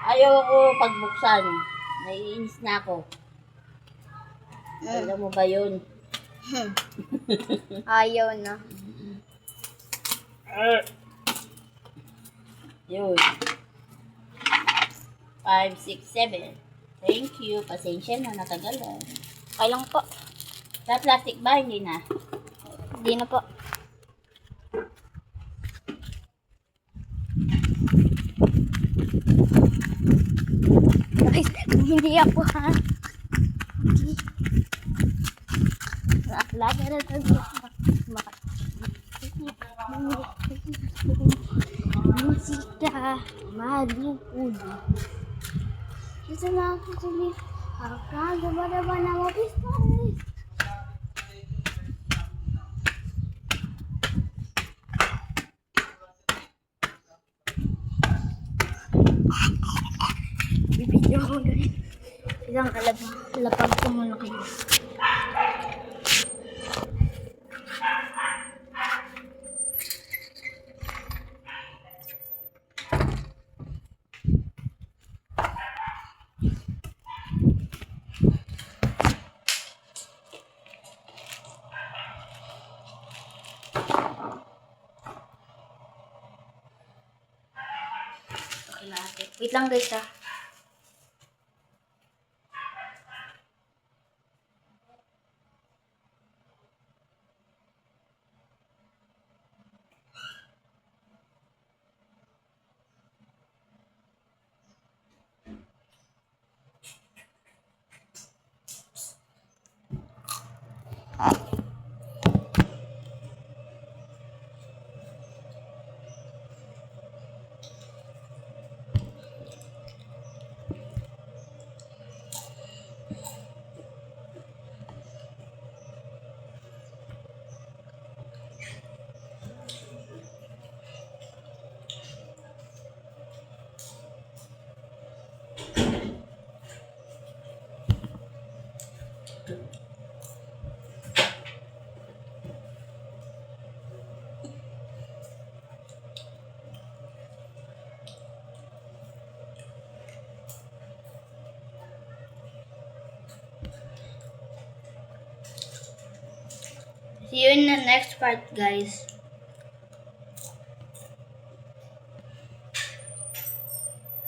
Ayoko pagbuksan. Naiinis na ako. Alam mo ba yun? Ayaw na. Yun. 5, 6, 7. Thank you. Pasensya na, natagalan. Okay lang po. Sa plastic ba? Hindi na. Hindi na po. Guys, hindi ako ha. Lagi na ito. Musika, malupod. Ito na ako sili. Gaba-gaba na mapisparis. Bibidyo ako ganun. Isang lapag ko muna kayo. Wait lang guys ha. See you in the next part, guys.